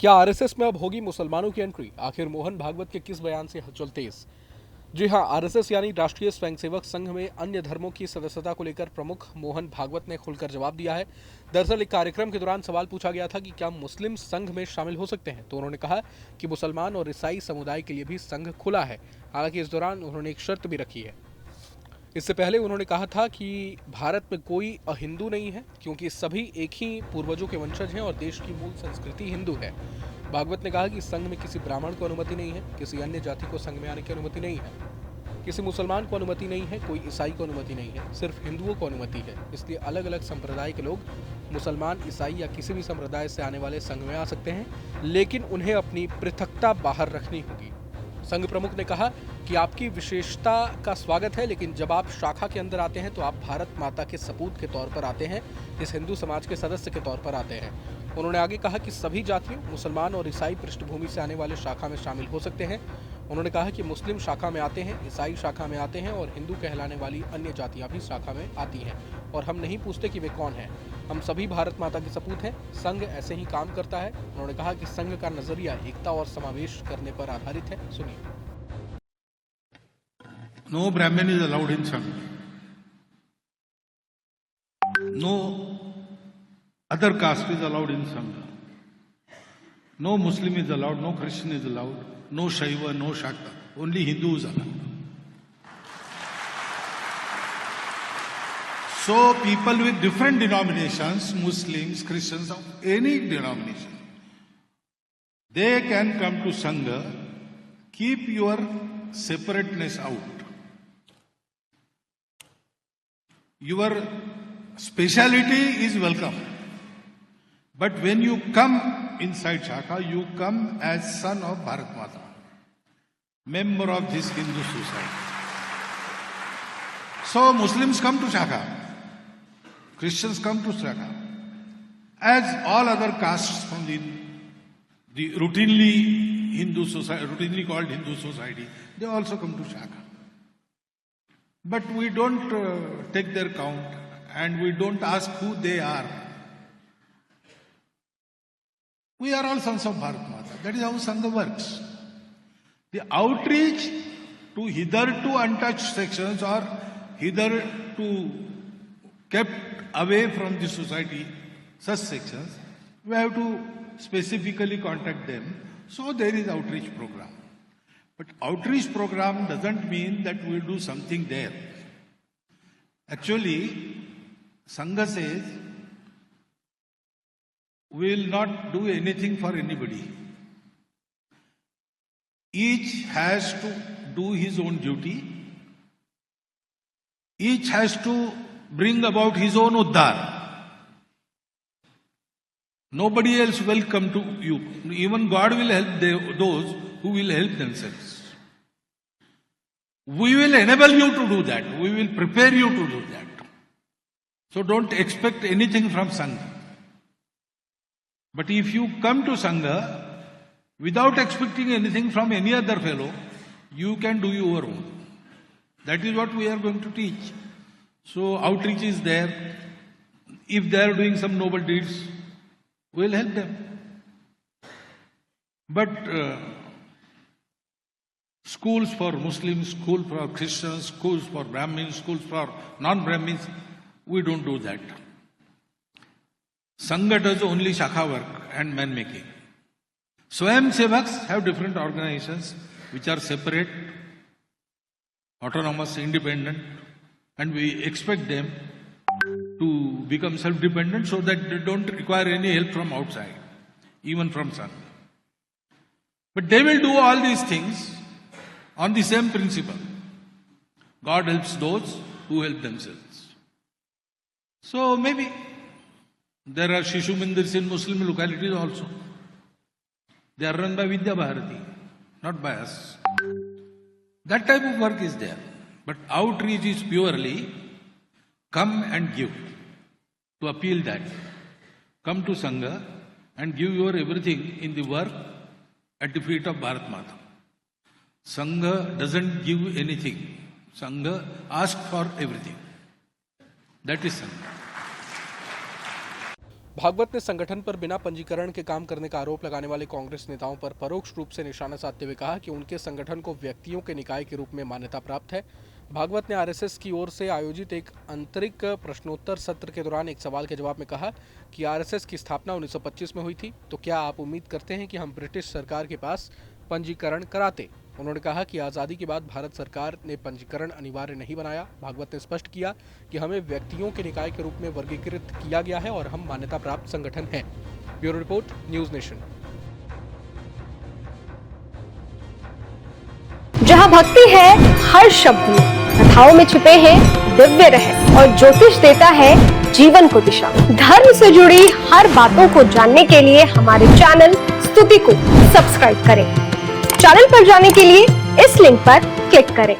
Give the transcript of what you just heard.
क्या आरएसएस में अब होगी मुसलमानों की एंट्री? आखिर मोहन भागवत के किस बयान से हलचल तेज? जी हां, आरएसएस यानी राष्ट्रीय स्वयंसेवक संघ में अन्य धर्मों की सदस्यता को लेकर प्रमुख मोहन भागवत ने खुलकर जवाब दिया है। दरअसल एक कार्यक्रम के दौरान सवाल पूछा गया था कि क्या मुस्लिम संघ में शामिल हो सकते हैं, तो उन्होंने कहा कि मुसलमान और ईसाई समुदाय के लिए भी संघ खुला है। हालांकि इस दौरान उन्होंने एक शर्त भी रखी है। इससे पहले उन्होंने कहा था कि भारत में कोई अहिंदू नहीं है, क्योंकि सभी एक ही पूर्वजों के वंशज हैं और देश की मूल संस्कृति हिंदू है। भागवत ने कहा कि संघ में किसी ब्राह्मण को अनुमति नहीं है, किसी अन्य जाति को संघ में आने की अनुमति नहीं है, किसी मुसलमान को अनुमति नहीं है, कोई ईसाई को अनुमति नहीं है, सिर्फ हिंदुओं को अनुमति है। इसलिए अलग अलग संप्रदाय के लोग मुसलमान, ईसाई या किसी भी संप्रदाय से आने वाले संघ में आ सकते हैं, लेकिन उन्हें अपनी पृथकता बाहर रखनी होगी। संघ प्रमुख ने कहा कि आपकी विशेषता का स्वागत है, लेकिन जब आप शाखा के अंदर आते हैं तो आप भारत माता के सपूत के तौर पर आते हैं, इस हिंदू समाज के सदस्य के तौर पर आते हैं। उन्होंने आगे कहा कि सभी जातियों, मुसलमान और ईसाई पृष्ठभूमि से आने वाले शाखा में शामिल हो सकते हैं। उन्होंने कहा कि मुस्लिम शाखा में आते हैं, ईसाई शाखा में आते हैं और हिंदू कहलाने वाली अन्य जातियां भी शाखा में आती हैं, और हम नहीं पूछते कि वे कौन हैं। हम सभी भारत माता के सपूत हैं। संघ ऐसे ही काम करता है। उन्होंने कहा कि संघ का नजरिया एकता और समावेश करने पर आधारित है। सुनिए। No Brahmin is allowed in Sangha. No other caste is allowed in Sangha. No Muslim is allowed, no Christian is allowed, no Shaiva, no Shakta. Only Hindu is allowed. So people with different denominations, Muslims, Christians, of any denomination, they can come to Sangha. Keep your separateness out. Your speciality is welcome. But when you come inside Shakha, you come as son of Bharat Mata, member of this Hindu society. So Muslims come to Shakha, Christians come to Shakha, as all other castes from the routinely Hindu society, routinely called Hindu society, they also come to Shakha. But we don't take their count and we don't ask who they are. We are all sons of Bharat Mata. That is how Sangha works. The outreach to hitherto untouched sections or hitherto kept away from the society, such sections, we have to specifically contact them. So there is outreach program. But outreach program doesn't mean that we'll do something there. Actually, Sangha says, we will not do anything for anybody. Each has to do his own duty. Each has to bring about his own uddhar. Nobody else will come to you. Even God will help those who will help themselves. We will enable you to do that. We will prepare you to do that. So don't expect anything from Sangha. But if you come to Sangha without expecting anything from any other fellow, you can do your own. That is what we are going to teach. So outreach is there. If they are doing some noble deeds, we will help them. But schools for Muslims, schools for Christians, schools for Brahmins, schools for non-Brahmins, we don't do that. Sangha does only Shakha work and man making. Swayam Sevaks have different organizations which are separate, autonomous, independent, and we expect them to become self-dependent so that they don't require any help from outside, even from Sangha. But they will do all these things on the same principle. God helps those who help themselves. So maybe there are Shishu Mandirs in Muslim localities also. They are run by Vidya Bharati, not by us. That type of work is there. But outreach is purely come and give. To appeal that, come to Sangha and give your everything in the work at the feet of Bharat Mata. Sangha doesn't give anything. Sangha asks for everything. That is Sangha. Bhagavat ने संगठन पर बिना पंजीकरण के काम करने का आरोप लगाने वाले कांग्रेस नेताओं पर परोक्ष रूप से निशाना साधते हुए कहा कि उनके संगठन को व्यक्तियों के निकाय के रूप में मान्यता प्राप्त है। भागवत ने आरएसएस की ओर से आयोजित एक आंतरिक प्रश्नोत्तर सत्र के दौरान एक सवाल के जवाब में कहा कि आरएसएस की स्थापना 1925 में हुई थी, तो क्या आप उम्मीद करते हैं कि हम ब्रिटिश सरकार के पास पंजीकरण कराते? उन्होंने कहा कि आज़ादी के बाद भारत सरकार ने पंजीकरण अनिवार्य नहीं बनाया। भागवत ने स्पष्ट किया कि हमें व्यक्तियों के निकाय के रूप में वर्गीकृत किया गया है और हम मान्यता प्राप्त संगठन हैं। Bureau report, news nation. जहाँ भक्ति है हर शब्द में, कथाओं में छुपे हैं दिव्य रहस्य और ज्योतिष देता है जीवन को दिशा। धर्म से जुड़ी हर बातों को जानने के लिए हमारे चैनल स्तुति को सब्सक्राइब करें। चैनल पर जाने के लिए इस लिंक पर क्लिक करें।